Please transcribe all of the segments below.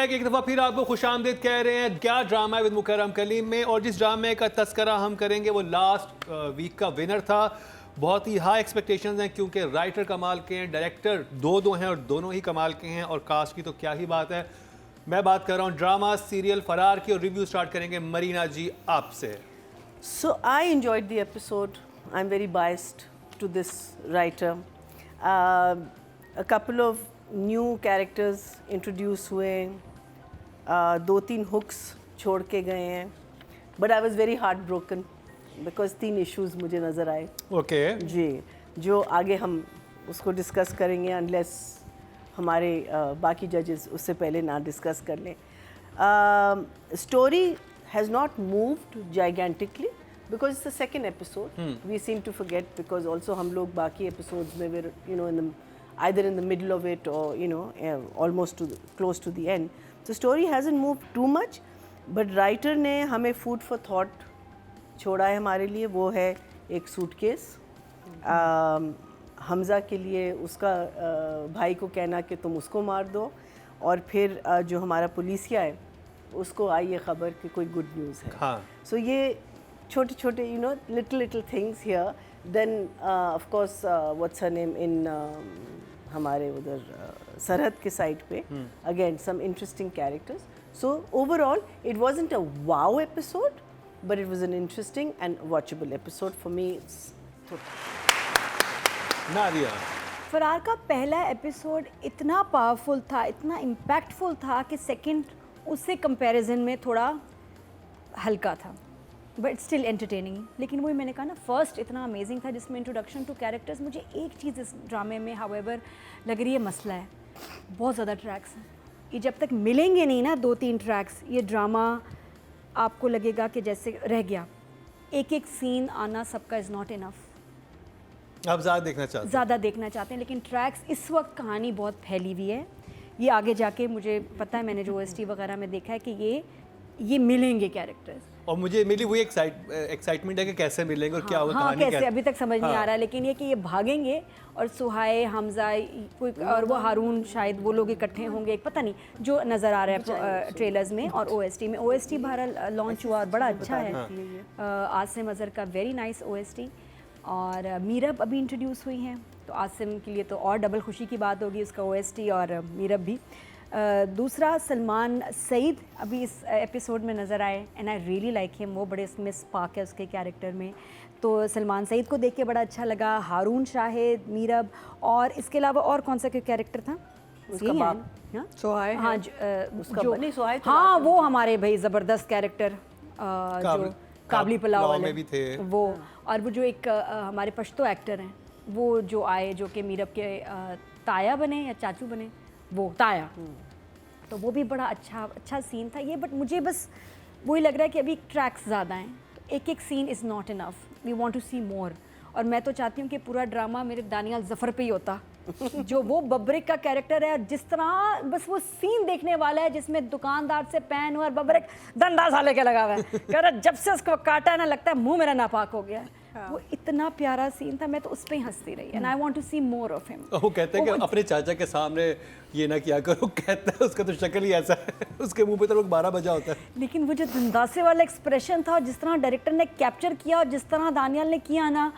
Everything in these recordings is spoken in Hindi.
बैक एक दफ़ा फिर आपको खुशामदीद कह रहे हैं। क्या ड्रामा है विद मुकर्रम कलीम में, और जिस ड्रामे का तस्करा हम करेंगे वो लास्ट वीक का विनर था। बहुत ही हाई एक्सपेक्टेशंस हैं क्योंकि राइटर कमाल के हैं, डायरेक्टर दो हैं और दोनों ही कमाल के हैं, और कास्ट की तो क्या ही बात है। मैं बात कर रहा हूँ ड्रामा सीरियल फरार की, और रिव्यू स्टार्ट करेंगे मरीना जी आपसे। So I enjoyed the episode. I'm very biased to this writer. A couple of new characters introduce हुए, दो तीन hooks छोड़ के गए हैं, but I was very heartbroken because तीन issues मुझे नज़र आए। Okay. जी, जो आगे हम उसको डिस्कस करेंगे unless हमारे बाकी जजेस उससे पहले ना डिस्कस कर लें। Story has not moved gigantically because it's the second episode. We seem to forget because also हम लोग बाकी episodes में we're either in the middle of it or almost close to the end. The story hasn't moved too much, but writer ने हमें food for thought छोड़ा है हमारे लिए। वो है एक सूटकेस, हमज़ा के लिए उसका भाई को कहना कि तुम उसको मार दो, और फिर जो हमारा पुलिसिया है उसको आई ये खबर कि कोई गुड न्यूज़ है। हाँ। सो ये छोटे छोटे little things here. Then of course what's her name in हमारे उधर सरहद के साइड पे, again some interesting characters. So overall it wasn't a wow episode, but it was an interesting and watchable episode for me. Nadia, Faraar का पहला एपिसोड इतना पावरफुल था, इतना इम्पैक्टफुल था कि सेकंड उससे कंपैरिजन में थोड़ा हल्का था, बट स्टिल एंटरटेनिंग। लेकिन वही मैंने कहा ना, फर्स्ट इतना अमेजिंग था जिसमें इंट्रोडक्शन टू कैरेक्टर्स। मुझे एक चीज़ इस ड्रामे में हाउएवर लग रही है, मसला है बहुत ज़्यादा ट्रैक्स हैं। ये जब तक मिलेंगे नहीं ना दो तीन ट्रैक्स, ये ड्रामा आपको लगेगा कि जैसे रह गया। एक एक सीन आना सबका इज़ नॉट इनफ। आप ज़्यादा देखना चाहते हैं, लेकिन ट्रैक्स इस वक्त कहानी बहुत फैली हुई है। ये आगे जाके मुझे पता है, मैंने जो OST वगैरह में देखा है कि ये मिलेंगे कैरेक्टर्स, और मुझे मिली वही एक्साइटमेंट है कि कैसे मिलेंगे और क्या होगा, हाँ, कहानी कैसे अभी तक समझ नहीं आ रहा है। लेकिन ये कि ये भागेंगे और सुहाए, हमजा, कोई और वो हारून, शायद वो लोग इकट्ठे होंगे, एक पता नहीं जो नज़र आ रहा है ट्रेलर्स में और OST में। OST बहरहाल लॉन्च हुआ और बड़ा अच्छा है। आसिम अजहर का वेरी नाइस OST, और मीरब अभी इंट्रोड्यूस हुई हैं, तो आसिम के लिए तो और डबल खुशी की बात होगी, उसका OST और मीरब भी। दूसरा सलमान सईद अभी इस एपिसोड में नज़र आए, and I really like him. वो बड़े इसमें स्पार्क है उसके कैरेक्टर में, तो सलमान सईद को देख के बड़ा अच्छा लगा। हारून शाहिद, मीरब, और इसके अलावा और कौन सा कैरेक्टर था उसका बाप, सोहाय। हाँ, सोहाय, हाँ, वो हमारे भाई ज़बरदस्त कैरेक्टर जो काबली पुलाव वाले में भी थे वो, और वो जो एक हमारे पश्तो एक्टर हैं वो जो आए, जो कि मीरब के ताया बने या चाचू बने, वो ताया, तो वो भी बड़ा अच्छा सीन था ये। बट मुझे बस वही लग रहा है कि अभी ट्रैक्स ज़्यादा हैं, एक एक scene is not enough, we want to see more. और मैं तो चाहती हूँ कि पूरा ड्रामा मेरे दानियाल ज़फ़र पे ही होता जो वो बबरिक का कैरेक्टर है, और जिस तरह बस वो सीन देखने वाला है जिसमें दुकानदार से पैन हुआ और बबरिक डंडा साले के लगा हुआ है, कह रहा जब से उसको काटा है ना लगता है मुंह मेरा नापाक हो गया है। वो इतना प्यारा सीन था, मैं तो उस पर ही हंसती रही, and I want to see more of him. वो कहते हैं कि अपने चाचा के सामने ये ना किया करो, कहता है उसका तो शक्ल ही ऐसा है, उसके मुंह पे तो 12 बजा होता है। लेकिन वो जो धंधासे वाला एक्सप्रेशन था, और जिस तरह डायरेक्टर ने कैप्चर किया और जिस तरह दानियाल ने किया ना,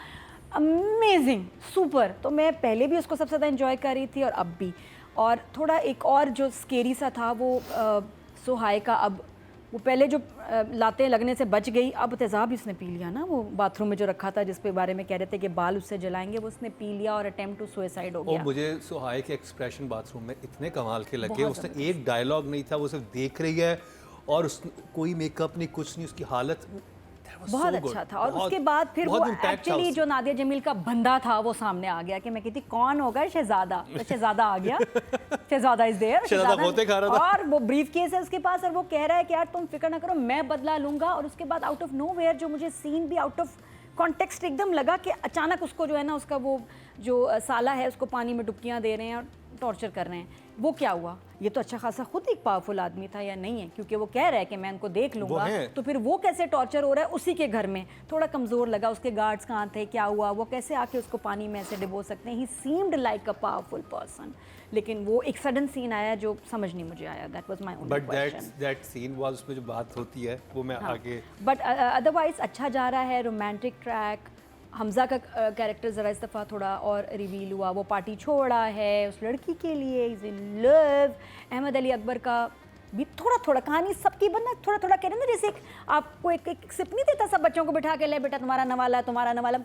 अमेजिंग, सुपर। तो मैं पहले भी उसको सबसे ज़्यादा एंजॉय कर रही थी और अब भी। और थोड़ा एक और जो स्केरी सा था वो सोहाय का, अब वो पहले जो लातें लगने से बच गई, अब तेज़ाब उसने पी लिया ना, वो बाथरूम में जो रखा था जिस पे बारे में कह रहे थे कि बाल उससे जलाएंगे, वो उसने पी लिया और अटेम्प्ट टू सुसाइड हो गया। और मुझे सोहाय के एक्सप्रेशन बाथरूम में इतने कमाल के लगे, उसने एक डायलॉग नहीं था, वो सिर्फ देख रही है और कोई मेकअप नहीं, कुछ नहीं, उसकी हालत बहुत अच्छा था। और उसके बाद फिर वो एक्चुअली जो नादिया जमील का बंदा था वो सामने आ गया कि मैं कहती कौन होगा, शहजादा। शहजादा आ गया, शहजादा इज देयर, और वो ब्रीफ केस है उसके पास, और वो कह रहा है कि यार तुम फिक्र ना करो, मैं बदला लूंगा। और उसके बाद आउट ऑफ नोवेयर जो मुझे सीन भी आउट ऑफ कॉन्टेक्स्ट एकदम लगा कि अचानक उसको जो है ना, उसका वो जो साला है उसको पानी में डुबकियां दे रहे हैं, और टॉर्चर कर रहे हैं, वो क्या हुआ? ये तो अच्छा खासा खुद एक पावरफुल आदमी था या नहीं है, क्योंकि वो कह रहा है कि मैं उनको देख लूंगा, तो फिर वो कैसे टॉर्चर हो रहा है उसी के घर में? थोड़ा कमज़ोर लगा, उसके गार्ड्स कहाँ थे, क्या हुआ, वो कैसे आके उसको पानी में ऐसे डिबो सकते हैं? He seemed like a powerful person, लेकिन वो एक सडन सीन आया जो समझ नहीं मुझे आया। That was my only but question. That scene was, उसमें जो बात होती है वो मैं आगे। बट अदरवाइज अच्छा जा रहा है, रोमांटिक ट्रैक। हमज़ा का कैरेक्टर ज़रा इस दफ़ा थोड़ा और रिवील हुआ, वो पार्टी छोड़ा है उस लड़की के लिए, is in love. Ahmed Ali Akbar का भी थोड़ा थोड़ा कहानी सबकी बनना थोड़ा थोड़ा कह रहे हैं ना, जैसे आपको एक सिप नहीं देता सब बच्चों को बिठा के, ले बेटा तुम्हारा नवाला तुम्हारा नवाला,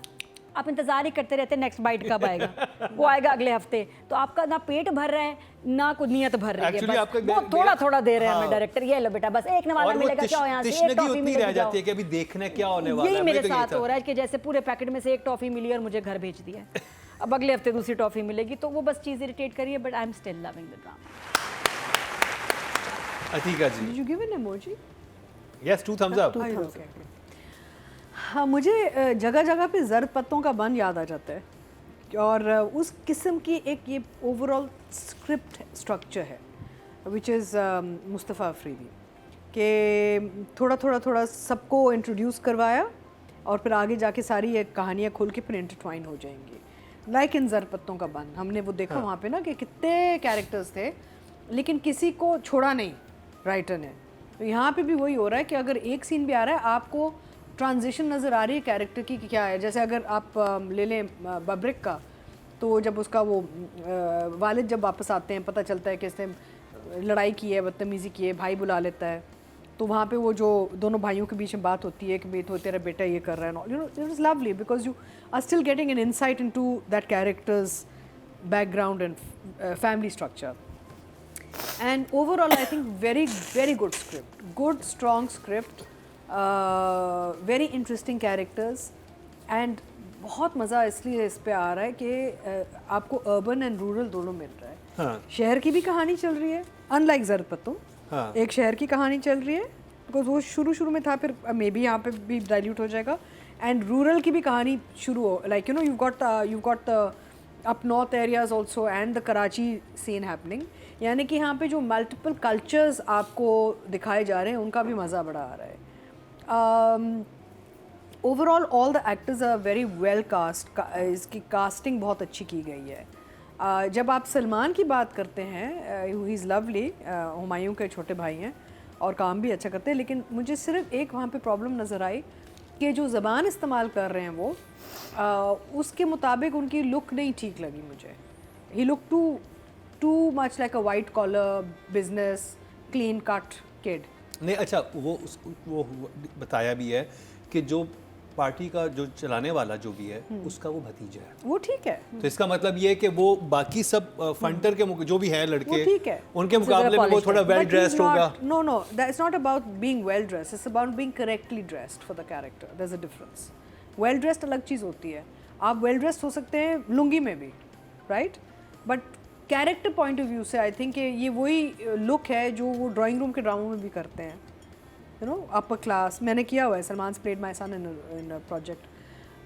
आप इंतज़ार ही करते रहते नेक्स्ट बाइट कब आएगा, वो आएगा अगले हफ्ते। तो आपका ना पेट भर रहा है ना कुछ नियत भर रही है, बस वो थोड़ा थोड़ा दे रहे हैं हमें डायरेक्टर, ये लो बेटा बस एक नवाला मिलेगा, क्या हो यहाँ से एक टॉफी मिलेगी, रह जाती है कि अभी देखना क्या होने वाला है। यही मेरे साथ हो रहा है कि जैसे पूरे पैकेट में से एक टॉफी मिली और मुझे घर भेज दिया, अब अगले हफ्ते दूसरी टॉफी मिलेगी, तो वो बस चीज़ इरिटेट करिए। But I am still loving the drama. Atiqa ji, Did you give an emoji? Yes, 2 thumbs up। Okay. हाँ, मुझे जगह जगह पे ज़र्द पत्तों का बन याद आ जाता है, और उस किस्म की एक ये ओवरऑल स्क्रिप्ट स्ट्रक्चर है विच इज़ मुस्तफ़ा अफरीदी के थोड़ा सबको इंट्रोड्यूस करवाया और फिर आगे जाके सारी ये कहानियाँ खुल के फिर इंटरट्वाइन हो जाएंगी। लाइक इन ज़र्द पत्तों का बन हमने वो देखा वहाँ पे ना कि कितने कैरेक्टर्स थे लेकिन किसी को छोड़ा नहीं राइटर ने। तो यहाँ पे भी वही हो रहा है कि अगर एक सीन भी आ रहा है आपको ट्रांजिशन नज़र आ रही है कैरेक्टर की कि क्या है। जैसे अगर आप ले लें बब्रिक का, तो जब उसका वो वालिद जब वापस आते हैं पता चलता है कि इसने लड़ाई की है, बदतमीज़ी की है, भाई बुला लेता है, तो वहाँ पे वो जो दोनों भाइयों के बीच में बात होती है कि तो तेरा बेटा ये कर रहा है, you know it is lovely because you are still getting an insight into that character's background and family structure. And overall, I think very good script, good strong script, very interesting characters, and बहुत मज़ा इसलिए इस पे आ रहा है कि आपको अर्बन एंड रूरल दोनों मिल रहा है। हाँ। शहर की भी कहानी चल रही है, अनलाइक ज़र्द पत्तों, हाँ। एक शहर की कहानी चल रही है बिकॉज वो शुरू में था, फिर मे बी यहाँ पे भी डाइल्यूट हो जाएगा, एंड रूरल की भी कहानी शुरू हो, like you know you got the up north areas also and the Karachi scene happening, यानी कि यहाँ पे जो मल्टीपल कल्चर्स आपको दिखाए जा रहे हैं उनका भी मज़ा बड़ा आ रहा है। Overall all the actors are very well cast, इसकी कास्टिंग बहुत अच्छी की गई है। जब आप सलमान की बात करते हैं, ही इज़ लवली, हुमायूं के छोटे भाई हैं और काम भी अच्छा करते हैं, लेकिन मुझे सिर्फ एक वहाँ पे प्रॉब्लम नज़र आई कि जो ज़बान इस्तेमाल कर रहे हैं वो उसके मुताबिक उनकी लुक नहीं ठीक लगी मुझे। He look too much like a white collar business clean cut kid. नहीं, अच्छा, वो बताया भी है कि जो पार्टी का जो चलाने वाला जो भी है उसका वो भतीजा है, वो ठीक है। तो इसका मतलब ये है कि वो बाकी सब फंटर के जो भी है लड़के, वो ठीक है, उनके मुकाबले में वो थोड़ा वेल ड्रेस्ड होगा। No, that's not about being well dressed, it's about being correctly dressed for the character, there is a difference. Well dressed अलग चीज़ होती है, आप वेल ड्रेस्ड हो सकते हैं लुंगी में भी, right, but character point of view से आई थिंक ये वही लुक है जो वो ड्राइंग रूम के ड्रामों में भी करते हैं, यू नो अपर क्लास। मैंने किया हुआ है, Salman played my son in project,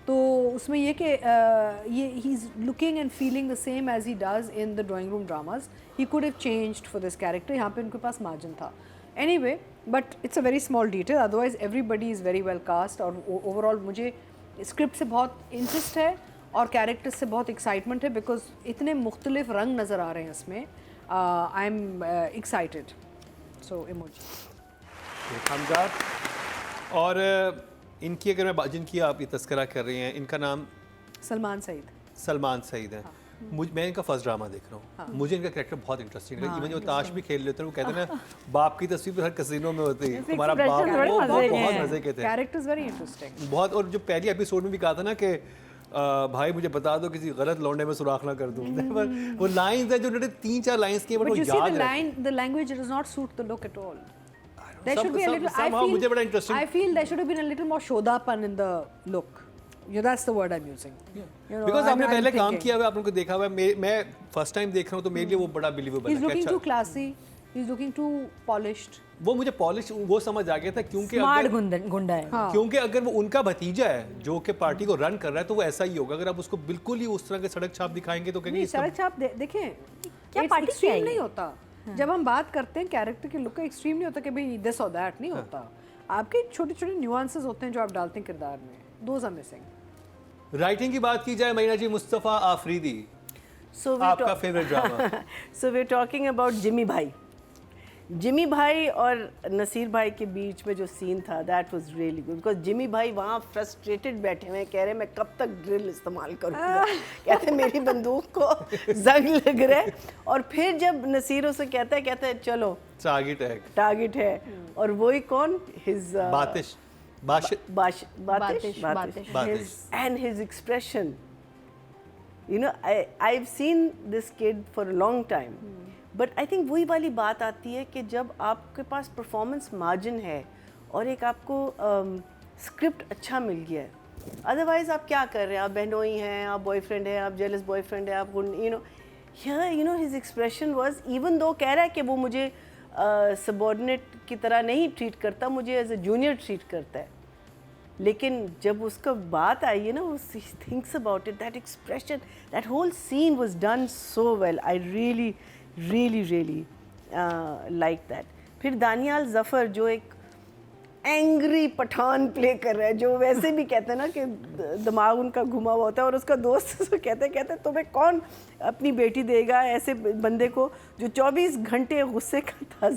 तो उसमें ये कि ये he is looking and feeling the same as he does in the drawing room dramas. He could have changed for this character, यहाँ पे उनके पास मार्जिन था। Anyway, but it's a very small detail, otherwise everybody is very well cast. और ओवरऑल मुझे स्क्रिप्ट से बहुत इंटरेस्ट है और कैरेक्टर्स से बहुत एक्साइटमेंट है बिकॉज इतने मुख्तलिफ रंग नज़र आ रहे हैं इसमें। I am excited, so emoji. और इनकी अगर मैं जिनकी आप ये तस्करा कर रही हैं, इनका नाम सलमान सईद है। मैं इनका फर्स्ट ड्रामा देख रहा हूँ, मुझे इनका कैरेक्टर बहुत इंटरेस्टिंग लगा। इवन जो ताश भी खेल लेते हैं, वो कहते हैं ना बाप की तस्वीर हर कसिनो में होती है, तुम्हारा बाप, वो बहुत मजे के थे, कैरेक्टर्स वेरी इंटरेस्टिंग बहुत। और जो पहली एपिसोड में भी कहा था ना कि भाई मुझे बता दो किसी गलत लौंडे में सुराख ना कर दूं, वो लाइंस है जो 3-4 लाइंस की, बट वो याद है। the language does not suit the look at all. There Some- should be a some- little. somehow मुझे बड़ा interesting- I feel there should have been a little more shodapan in the look. Yeah, that's the word I'm using. You know, because आपने I'm पहले काम thinking. किया हुआ, आप लोगों को देखा हुआ है। मैं फर्स्ट टाइम देख रहा हूँ तो मेरे लिए वो बड़ा बिलीवेबल He's है। looking अच्छा, too classy. He's looking too polished. वो मुझे पॉलिश वो समझ आ गया था, क्योंकि स्मार्ट अगर गुंडा है। हाँ. क्योंकि अगर वो उनका भतीजा है जो कि पार्टी को रन कर रहा है तो वो ऐसा ही होगा। अगर आप उसको बिल्कुल ही उस तरह के सड़क छाप दिखाएंगे तो कहेंगे नहीं, इसका सड़क छाप देखें, क्या It's पार्टी extreme क्या है नहीं ये? होता। जब हम बात करते हैं कैरेक्टर के लुक का, एक्सट्रीम नहीं होता कि भाई दिस और दैट नहीं होता। आपके छोटे छोटे न्यूआंसेस होते हैं जो आप डालते हैं किरदार में, दोज आर मिसिंग। राइटिंग की बात की जाए मरीना जी, मुस्तफ़ा आफरीदी So आपका favourite drama. so we're talking about Jimmy भाई। जिमी भाई और नसीर भाई के बीच में जो सीन था, that was really good, because Jimmy भाई वहाँ फ्रस्ट्रेटेड बैठे हुए हैं, कह रहे मैं कब तक ड्रिल इस्तेमाल करूँगा, कहते मेरी बंदूक को जंग लग रहा है। और फिर जब नसीर उसे कहता है चलो टारगेट है, और वही कौन, his बातिश बातिश। and his expression, you know, I've seen this kid for a long time, but I think वही वाली बात आती है कि जब आपके पास परफॉर्मेंस मार्जिन है और एक आपको स्क्रिप्ट अच्छा मिल गया है, अदरवाइज आप क्या कर रहे हैं, आप बहनोई हैं, आप बॉयफ्रेंड हैं, आप जेलस बॉयफ्रेंड है, आप you know his expression was, even though कह रहा है कि वो मुझे सबॉर्डिनेट की तरह नहीं ट्रीट करता, मुझे एज ए जूनियर ट्रीट करता है, लेकिन जब उसका बात आई है ना, वो thinks about it, that expression, that whole scene was done so well, I really like that. फिर दानियाल जफ़र जो एक एंग्री पठान प्ले कर रहा है, जो वैसे भी कहते हैं ना कि दिमाग उनका घुमा हुआ होता है, और उसका दोस्त उसको कहते तुम्हें कौन अपनी बेटी देगा ऐसे बंदे को जो 24 घंटे गुस्से का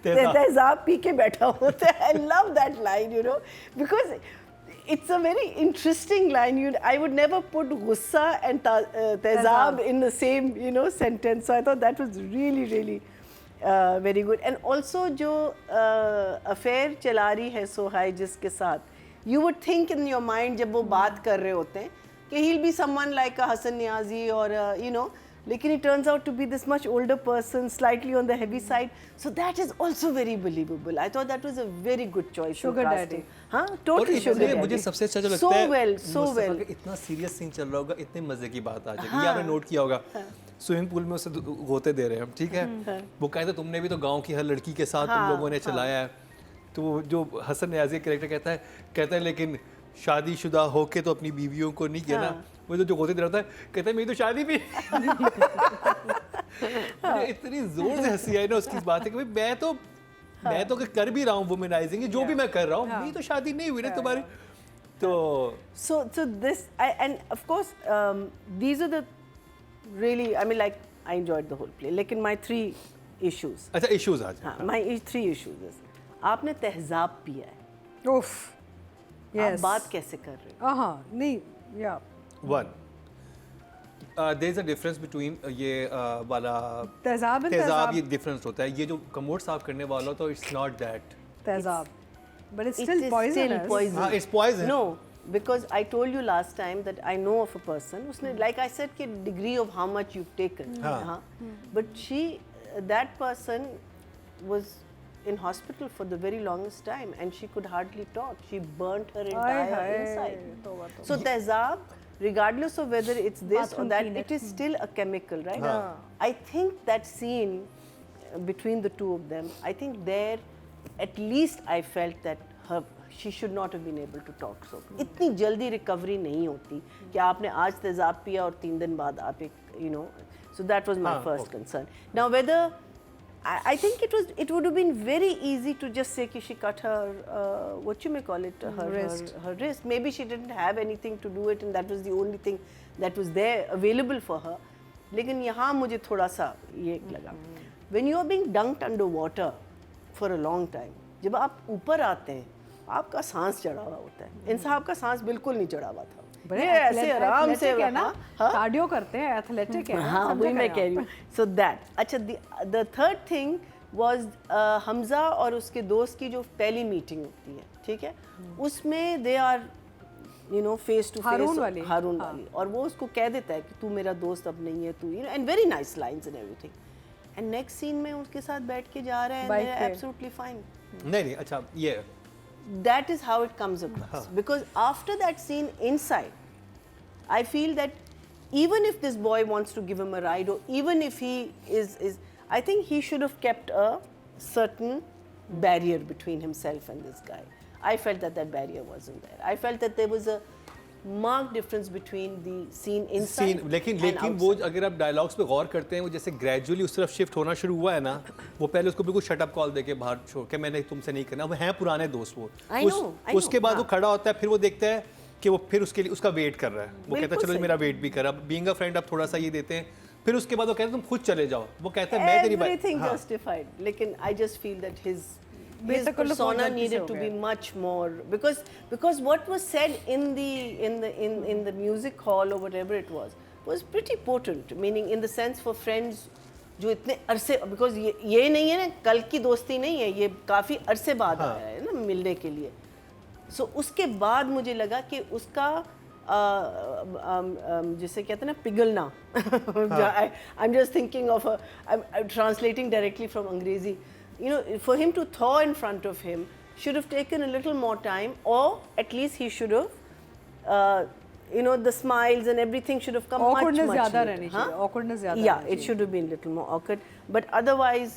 तेजाब पी के बैठा होता है। I love that line, you know, because it's a very interesting line. I would never put gussa and tezab in the same, you know, sentence. So I thought that was really very good. And also जो affair चला रही है सोहाई जिसके साथ, you would think in your mind जब वो बात कर रहे होते हैं कि he'll be someone like a Hassan Niazi or you know, लेकिन it turns out to be this much older person, slightly on the heavy side. So that is also very believable. I thought that was a very good choice. Sugar in daddy. casting. हाँ, totally sugar daddy. मुझे सबसे अच्छा जो लगता so है well, so मुस्तफ़ा well. का इतना सीरियस सीन चल रहा होगा, इतने मजे की बात आ जाएगी। ये आपने नोट किया होगा, स्विमिंग पूल में उसे गोते दे रहे हैं हम, ठीक है, वो कहते तुमने भी तो गांव की हर लड़की के साथ तुम लोगों ने चलाया है, तो जो हसन नियाज़ी कैरेक्टर कहता है लेकिन शादीशुदा होके तो अपनी बीवियों को नहीं किया ना, वो जो गोते दे रहा था, कहता है मेरी तो शादी भी मुझे इतनी जोर से हंसी आई ना उसकी इस बात है कि भाई मैं तो कर भी रहा हूँ वुमेनाइजिंग, जो भी मैं कर रहा हूँ, मेरी तो शादी नहीं हुई ना तुम्हारी, तो So this, and of course, these are the really, I mean, like, I enjoyed the whole play. लेकिन my 3 issues. अच्छा इश्यूज आज हाँ, my 3 issues is, आपने तहज़ाब पिया है, उफ, आप यस, बात कैसे कर रहे हो? हाँ नहीं, या one there is a difference between ये वाला तेजाब and तेजाब, ये तेजाब, डिफरेंस होता है, ये जो कमोड साफ करने वाला तो इट्स नॉट दैट, तेजाब, but it's It still is poisonous. still poison. हाँ it's poison. No, because I told you last time that I know of a person उसने, like I said, कि degree of how much you've taken, हाँ, but that person was in hospital for the very longest time and she could hardly talk. She burnt her entire inside. So tezab, regardless of whether it's this or Bathroom that, cleaner. it is still a chemical, right? हाँ. I think that scene between the two of them, I think there, at least I felt that she should not have been able to talk. So इतनी जल्दी रिकवरी नहीं होती कि आपने आज तेजाब पिया और 3 दिन बाद आप एक, you know, so that was my first concern. Now whether I think it would have been very easy to just say कि she cut her what you may call it, her wrist. Maybe she didn't have anything to do it and that was the only thing that was there available for her. लेकिन यहाँ मुझे थोड़ा सा ये लगा, when you are being dunked under water for a long time, जब आप ऊपर आते हैं आपका सांस चढ़ा हुआ होता है, इन साहब का सांस बिल्कुल नहीं चढ़ा हुआ था, बड़े ये ऐसे आराम से है ना, हाँ, कार्डियो करते हैं, एथलेटिक है, हाँ वही मैं कह रही हूँ. So that, अच्छा the third thing was Hamza और उसके दोस्त की जो पहली मीटिंग होती है, ठीक है, उसमें they are, you know, face to face, हारून वाली, और वो उसको कह देता है कि तू मेरा दोस्त अब नहीं है, तू, you know, and very nice lines and everything. And next scene में उसके साथ बैठ के जा रहे हैं and Bike they're पे. absolutely fine. नहीं अच्छा ये That is how it comes across. Because after that scene inside, I feel that even if this boy wants to give him a ride, or even if he is I think he should have kept a certain barrier between himself and this guy. I felt that barrier wasn't there. I felt that there was marked difference between the scene inside scene लेकिन and वो outside. अगर आप डायलॉग्स पे गौर करते हैं वो जैसे ग्रेजुअली उस तरफ शिफ्ट होना शुरू हुआ है ना, वो पहले उसको बिल्कुल शट अप कॉल देके बाहर छोड़ के मैंने तुमसे नहीं करना, वो हैं पुराने दोस्त वो I know, I उसके know, बाद वो हाँ। खड़ा होता है, फिर वो देखता है कि वो फिर उसके लिए उसका वेट कर रहा है, वो कहता है बिल्कुल चलो सही। मेरा वेट भी कर, अब बीइंग अ फ्रेंड अब थोड़ा सा ये देते हैं, फिर उसके बाद वो कहते हैं तुम खुद चले जाओ, वो कहता है मैं तेरी बात Everything justified. लेकिन I just feel that his बेशक वो लोग बहुत persona गलती से needed हो to गए। be much more because what was said in the music hall or whatever it was pretty potent. Meaning in the sense for friends जो इतने अरसे, because ये नहीं है ना कल की दोस्ती नहीं है, ये काफ़ी अरसे बाद आया है ना मिलने के लिए. So उसके बाद मुझे लगा कि उसका जिसे कहते हैं ना पिघलना. I'm just thinking of I'm translating directly from अंग्रेजी. You know, for him to thaw in front of him should have taken a little more time, or at least he should have, you know, the smiles and everything should have come Awkwardness much ज़्यादा later. रहनी चाहिए, awkwardness ज़्यादा Yeah, रहनी it should have been a little more awkward. But otherwise,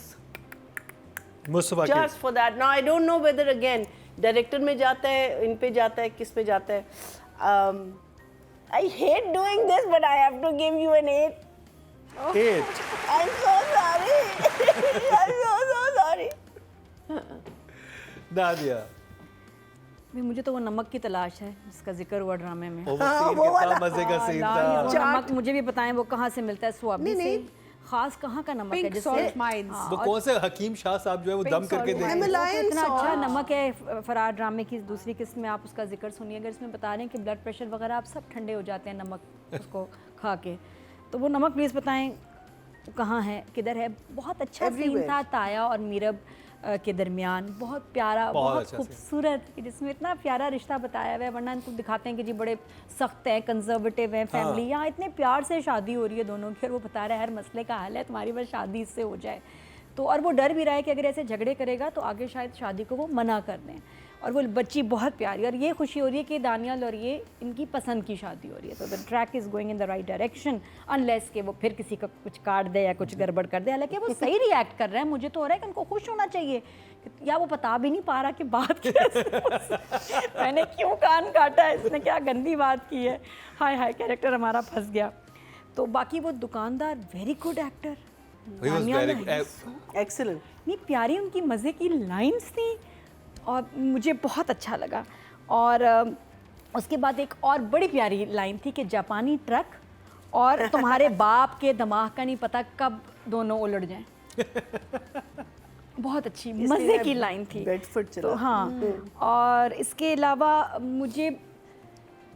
Mustafa के just for that. Now I don't know whether again director में जाता है, इन पे जाता है, किस पे जाता है. I hate doing this, but I have to give you an 8. 8 I'm so sorry. I'm so sorry. दादिया भाई मुझे तो वो नमक की तलाश है जिसका जिक्र हुआ ड्रामे में। वो सीन कितना मजे का सीन वो था, नमक मुझे भी बताएं वो कहाँ से मिलता है, स्वाबी से खास कहाँ का नमक है Pink जिससे salt mines. वो कौन से हकीम शाह साहब जो है वो दम करके दे Himalayan इतना salt. अच्छा नमक है। फरार ड्रामे की दूसरी किस्त में आप उसका जिक्र सुनिए, अगर इसमें बता रहे हैं कि ब्लड प्रेशर वगैरह आप सब ठंडे हो जाते हैं नमक उसको खा के, तो वो नमक प्लीज़ बताएं कहाँ है, किधर है। बहुत अच्छा सीन Everywhere. था ताया और मीरब के दरमियान, बहुत प्यारा, बहुत बहुत अच्छा खूबसूरत, जिसमें इतना प्यारा रिश्ता बताया हुआ है। वरना इनको दिखाते हैं कि जी बड़े सख्त हैं, कंजर्वेटिव हैं फैमिली, यहाँ इतने प्यार से शादी हो रही है दोनों की और वो बता रहा है हर मसले का हल है, तुम्हारी बस शादी इससे हो जाए। तो और वो डर भी रहा है कि अगर ऐसे झगड़े करेगा तो आगे शायद शादी को वो मना कर दें। और वो बच्ची बहुत प्यारी, और ये खुशी हो रही है कि दानियाल और ये इनकी पसंद की शादी हो रही है। तो the track is going in the right direction, unless कि वो फिर किसी का कुछ काट दे या कुछ गड़बड़ कर दे। हालांकि वो सही रिएक्ट कर रहे हैं, मुझे तो हो रहा है कि उनको खुश होना चाहिए, या वो बता भी नहीं पा रहा कि बात क्या है। मैंने क्यों कान काटा है, इसने क्या गंदी बात की है, हाय हाय कैरेक्टर हमारा फंस गया। तो बाकी वो दुकानदार वेरी गुड एक्टर, Excellent. इतनी प्यारी उनकी मज़े की लाइंस थी और मुझे बहुत अच्छा लगा। और उसके बाद एक और बड़ी प्यारी लाइन थी कि जापानी ट्रक और तुम्हारे बाप के दिमाग का नहीं पता कब दोनों उलट जाएं। बहुत अच्छी मज़े की लाइन थी। बेडफोर्ड चला. तो हाँ, और इसके अलावा मुझे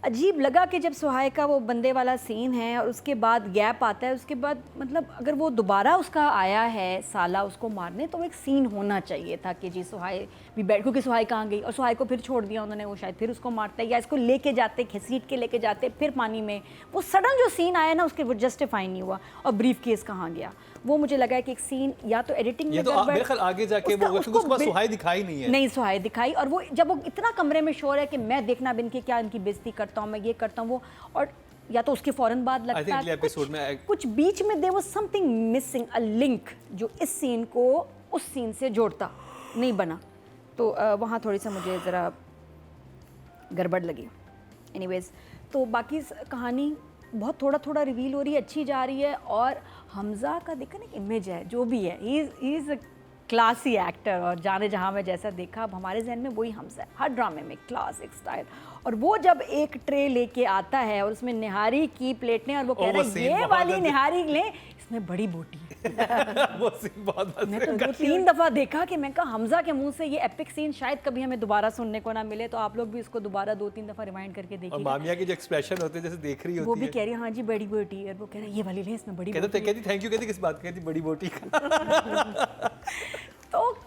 अजीब लगा कि जब सुहाय का वो बंदे वाला सीन है और उसके बाद गैप आता है, उसके बाद मतलब अगर वो दोबारा उसका आया है साला उसको मारने, तो एक सीन होना चाहिए था कि जी सुहाय भी बैठ, क्योंकि सुहाय कहाँ गई और सुहाय को फिर छोड़ दिया उन्होंने, वो शायद फिर उसको मारते या इसको लेके जाते, घसीट के लेके जाते फिर पानी में। वो सडन जो सीन आया ना उसके वो जस्टिफाई नहीं हुआ। और ब्रीफ केस कहाँ गया, वो मुझे लगा कि एक सीन या तो एडिटिंग ये में तो मेरे ख्याल आगे जाके वो क्योंकि उसके बाद सुहाय दिखाई नहीं है। नहीं सुहाय दिखाई, और वो जब वो इतना कमरे में शोर है कि मैं देखना बिन के क्या इनकी बेइज्जती करता हूँ, मैं ये करता हूँ वो, और या तो उसके फौरन बाद लगता है एपिसोड में कुछ बीच में there was something missing, a link जो इस सीन को उस सीन से जोड़ता नहीं बना। तो वहाँ थोड़ी सा मुझे ज़रा गड़बड़ लगी। एनीवेज, तो बाकी कहानी बहुत थोड़ा थोड़ा रिवील हो रही है, अच्छी जा रही है। और हमज़ा का देखा ना इमेज है जो भी है, he is a classy actor, और जाने जहाँ में जैसा देखा अब हमारे जहन में वही हमज़ा है हर ड्रामे में, क्लासिक स्टाइल। और वो जब एक ट्रे लेके आता है और उसमें निहारी की प्लेटें और वो कह रहा है ये वाली निहारी लें, इसमें बड़ी बोटी है। वो सीन बहुत मैं तो 2-3 दफ़ा देखा कि मैं कहा हमज़ा के मुंह से ये एपिक सीन शायद कभी हमें दोबारा सुनने को ना मिले। तो आप लोग भी इसको दोबारा 2-3 दफ़ा रिमाइंड करके और देखिए। मामिया के जो एक्सप्रेशन होते हैं जैसे देख रही वो होती भी है, कह रही है हाँ जी बड़ी बोटी है, और वो कह रहा है ये वाली ले इसमें बड़ी बोटी है। कहती थैंक यू, कहती किस बात, कहती बड़ी बोटी का। तो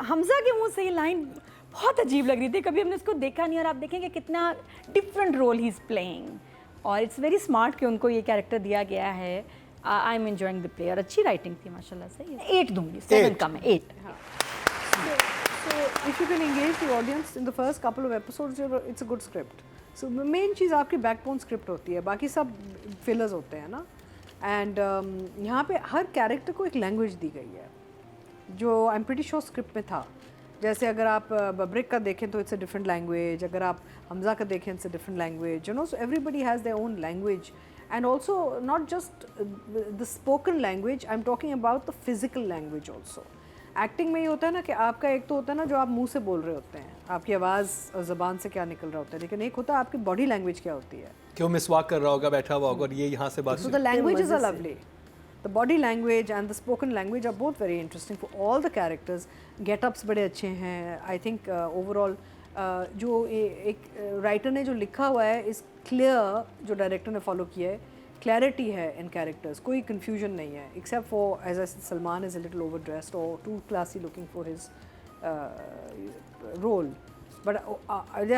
हमज़ा के मुंह से ये लाइन बहुत अजीब लग रही थी, कभी हमने इसको देखा नहीं। और आप देखेंगे कितना different role he is playing, और इट्स वेरी स्मार्ट कि उनको ये कैरेक्टर दिया गया है। I am enjoying the play, और अच्छी राइटिंग थी माशाल्लाह से। 8 दूंगी, 7 कम है, 8। So if you can engage the audience in the first couple of episodes, it's a good script. So main चीज़ आपकी backbone script होती है, बाकी सब fillers होते हैं ना। And यहाँ पे हर कैरेक्टर को एक लैंग्वेज दी गई है जो I am pretty sure script में था, जैसे अगर आप बब्रिक का देखें तो इट्स अ डिफरेंट लैंग्वेज, अगर आप हमजा का देखें it's a different language, you know, so everybody has their own language and also not just the spoken language, I am talking about the physical language also. Acting में ये होता है ना कि आपका एक तो होता है ना जो आप मुंह से बोल रहे होते हैं, आपकी आवाज़ और ज़बान से क्या निकल रहा होता है, लेकिन एक होता है आपकी बॉडी लैंग्वेज क्या होती है। क्यों मिसवाक कर रहा होगा, बैठा हुआ होगा और ये यहाँ से बात So the languages are lovely. The body language and the spoken language are both very interesting for all the characters. Get-ups बड़े अच्छे हैं. I think overall जो एक राइटर ने जो लिखा हुआ है is clear, जो डायरेक्टर ने फॉलो किया है, clarity है in characters, कोई confusion नहीं है, except for as I said, Salman is a little overdressed or too classy looking for his role. But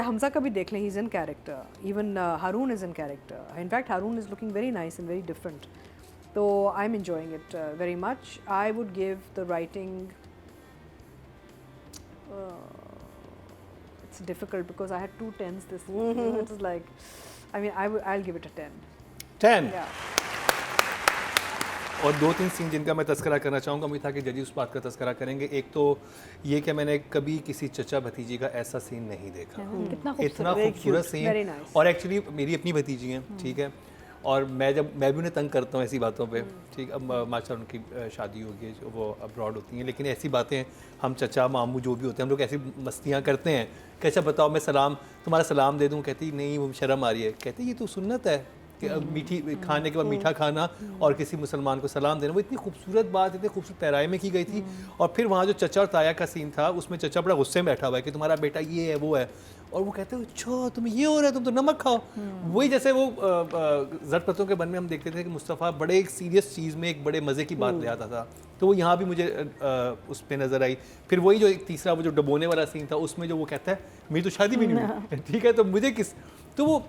Hamza का भी देख लें, he's in character. Even Haroon is in character. In fact, Haroon is looking very nice and very different. So I'm enjoying it very much. I would give the writing. It's difficult because I had 2 10s this week. It was like, I mean, I'll give it a 10. 10। Yeah. और 2-3 सीन जिनका मैं तस्करा करना चाहूँगा, उम्मीद था कि जजी उस बात का तस्करा करेंगे। एक तो ये कि मैंने कभी किसी चचा भतीजी का ऐसा सीन नहीं देखा, इतना खूबसूरत सीन। और एक्चुअली मेरी अपनी भतीजी हैं, ठीक है, और मैं भी उन्हें तंग करता हूँ ऐसी बातों पे, ठीक। अब माशाल्लाह उनकी शादी होगी, वो अब्रॉड होती हैं, लेकिन ऐसी बातें हम चचा मामू जो भी होते हैं, हम लोग ऐसी मस्तियाँ करते हैं कि अच्छा बताओ मैं तुम्हारा सलाम दे दूँ, कहती नहीं वो शर्म आ रही है, कहती ये तो सुन्नत है कि मीठी खाने के बाद मीठा खाना और किसी मुसलमान को सलाम देना। वो इतनी खूबसूरत बात, इतनी खूबसूरत पैराए में की गई थी। और फिर वहाँ जो चचा और ताया का सीन था, उसमें चचा बड़ा गुस्से में बैठा हुआ है कि तुम्हारा बेटा ये है वो है, और वो कहते हैं अच्छा तुम्हें ये हो रहा है, तुम तो नमक खाओ। वही जैसे वो ज़रत पत्तों के बन में हम देखते थे कि मुस्तफ़ा बड़े एक सीरियस चीज़ में एक बड़े मज़े की बात ले आता था, तो वो यहाँ भी मुझे उस पर नज़र आई। फिर वही जो एक तीसरा वो जो डबोने वाला सीन था, उसमें जो वो कहता है मेरी तो शादी भी नहीं हुई, ठीक है, तो मुझे तो वो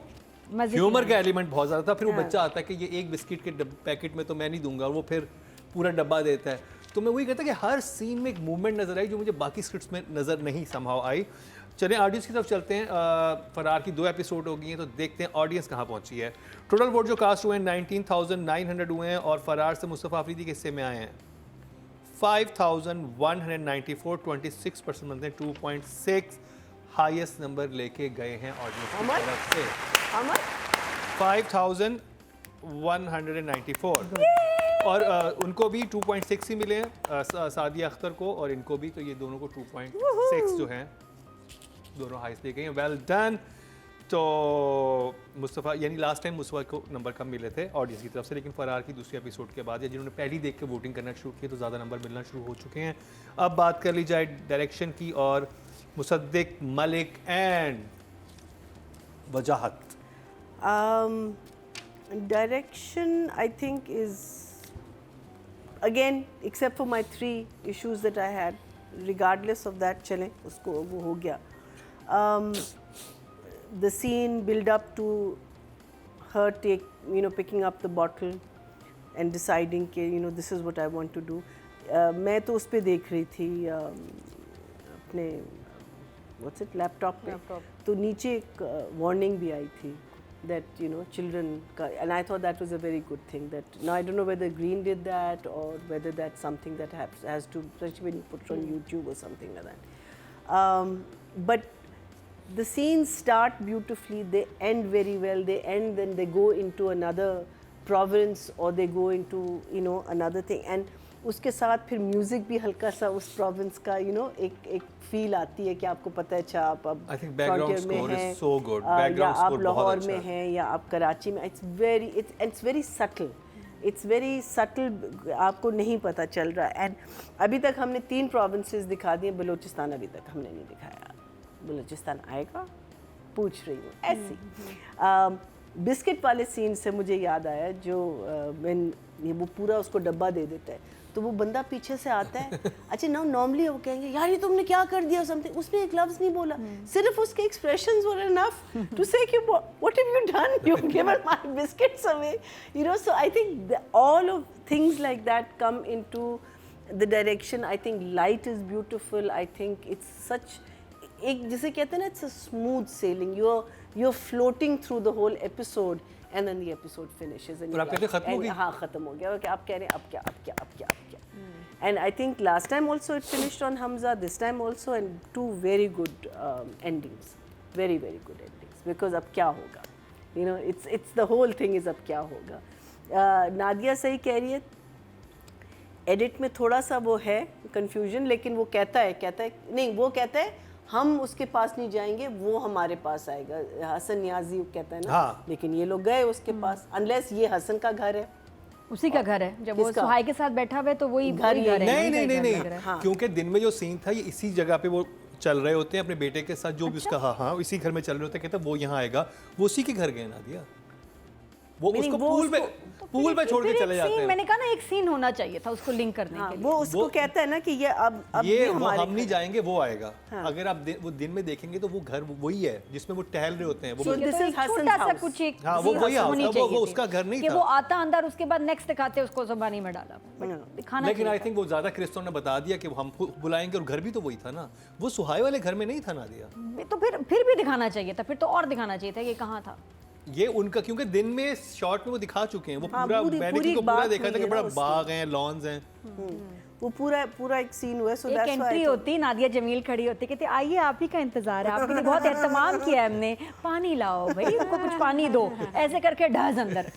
ह्यूमर का एलिमेंट बहुत ज़्यादा था। फिर वो बच्चा आता है कि ये एक बिस्किट के पैकेट में तो मैं नहीं दूंगा, और वो फिर पूरा डब्बा देता है। तो मैं वही कहता कि हर सीन में एक मूवमेंट नज़र आई जो मुझे बाकी स्क्रिप्ट्स में नज़र नहीं समहाउ आई। चलें ऑडियंस की तरफ चलते हैं। फरार की 2 एपिसोड हो गई हैं, तो देखते हैं ऑडियंस कहाँ पहुँची है। टोटल वोट जो कास्ट हुए हैं 19,900 हुए हैं, और फरार से मुस्तफ़ा अफरीदी के हिस्से में आए हैं 5,194, 26% बनते हैं, 2.6 हाईएस्ट नंबर लेके गए हैं ऑडियंस की तरफ से। 5,194 और उनको भी 2.6 ही मिले हैं, सादिया अख्तर को और इनको भी, तो ये दोनों को 2.6 जो हैं दोनों हाईएस्ट ले गए हैं। Well done. तो मुस्तफ़ा यानी लास्ट टाइम मुस्तफ़ा को नंबर कम मिले थे ऑडियंस की तरफ से, लेकिन फरार की दूसरी एपिसोड के बाद या जिन्होंने पहली देख के वोटिंग करना शुरू किया तो ज़्यादा नंबर मिलना शुरू हो चुके हैं। अब बात कर ली जाए डायरेक्शन की, और Mossadegh, Malik and Wajahat. Direction, I think, is again, except for my 3 issues that I had, regardless of that, चलें उसको वो हो गया। The scene build up to her picking up the bottle and deciding कि this is what I want to do. मैं तो उस पे देख रही थी अपने लैपटॉप पे, तो नीचे एक वार्निंग भी आई थी that children and I thought that was a very good thing. That now I don't know whether Green did that or whether that's something that has to, especially when you put it on YouTube or something like that. But the scenes start beautifully, they end very well, they end, then they go into another province or they go into another thing, and उसके साथ फिर म्यूजिक भी हल्का सा उस प्रोविंस का एक फील आती है कि आपको पता है अच्छा आप अब फ्रंटियर में हैं, या आप लाहौर में हैं या आप कराची में। इट्स वेरी सटल, आपको नहीं पता चल रहा। एंड अभी तक हमने 3 प्रोविंसेस दिखा दिए, बलूचिस्तान अभी तक हमने नहीं दिखाया। बलूचिस्तान आएगा, पूछ रही हूँ ऐसी। बिस्किट वाले सीन से मुझे याद आया जो वो पूरा उसको डब्बा दे देता है, तो वो बंदा पीछे से आता है, अच्छा नाउ नॉर्मली वो कहेंगे यार ये तुमने क्या कर दिया समथिंग, उसने एक लफ्ज़ नहीं बोला, सिर्फ उसके expressions were enough to say कि what have you done, you given my biscuits away, so I think all of things like that come into the direction. I think light is beautiful, I think it's such एक जिसे कहते हैं ना, it's a smooth sailing, you are floating through the whole episode and then the episode finishes and आप कहते खत्म हो गया? हाँ खत्म हो गया, कि आप कह रहे हैं अब क्या। And I think last time also it finished on Hamza, this time also, and two very good endings, very good endings. Because अब क्या होगा? You know, it's the whole thing is अब क्या होगा? नादिया सही कह रही है. एडिट में थोड़ा सा वो है कंफ्यूजन, लेकिन वो कहता है नहीं, वो कहता है हम उसके पास नहीं जाएंगे, वो हमारे पास आएगा. हसन नियाजी कहता है ना. हाँ. लेकिन ये लोग गए उसके पास, अनलेस ये हसन का घर है. उसी का घर है. जब वो किसका? सुहाई के साथ बैठा हुआ है तो वही घर घर है. नहीं. हाँ. क्योंकि दिन में जो सीन था ये इसी जगह पे वो चल रहे होते हैं अपने बेटे के साथ, जो भी उसका हाँ इसी घर में चल रहे होते हैं. कहते वो यहाँ आएगा, वो उसी के घर गए नादिया. वो नहीं, उसको वो पूल पे छोड़ के फिर चले एक जाते सीन, हैं. मैंने कहा ना एक सीन होना चाहिए था उसको लिंक करने हाँ, के लिए. वो उसको कहता है ना कि ये अब ये वो हमारे हम नहीं घर- जाएंगे, वो आएगा. अगर आप वो दिन में देखेंगे तो वो घर वही है जिसमें वो टहल रहे होते हैं. वो So ठीक है, this तो is एक Hassan's छोटा सा house. कुछ एक हाँ, वो scene वही house होनी था, चाहिए वो थी. उसका घर नहीं कि था. वो आता अंदर, उसके बाद नेक्स्ट दिखाते उसको ज़बानी में डाला. दिखाना लेकिन आई चाहिए थिंक वो ज्यादा क्रिस्टो ने बता दिया कि हम बुलाएंगे, और घर भी तो वही था ना. वो सुहाई वाले घर में नहीं था नादिया. था. तो फिर भी दिखाना चाहिए था. फिर तो और दिखाना चाहिए था कि कहाँ था. ये उनका, क्योंकि दिन में शॉर्ट में वो दिखा चुके हैं. वो हाँ, पूरा पूरी मैंने को पूरा बात देखा था हुई कि है बड़ा ना उसकी. बाग हैं, लॉन्स हैं. वो पूरा एक सीन हुआ है. सो एक दैट्स एंट्री होती, नादिया जमील खड़ी होती, कहती आइए आप ही का इंतजार है, आपके लिए बहुत एहतमाम किया है हमने, पानी लाओ भाई, उनको कुछ पानी दो, ऐसे करके ढस अंदर.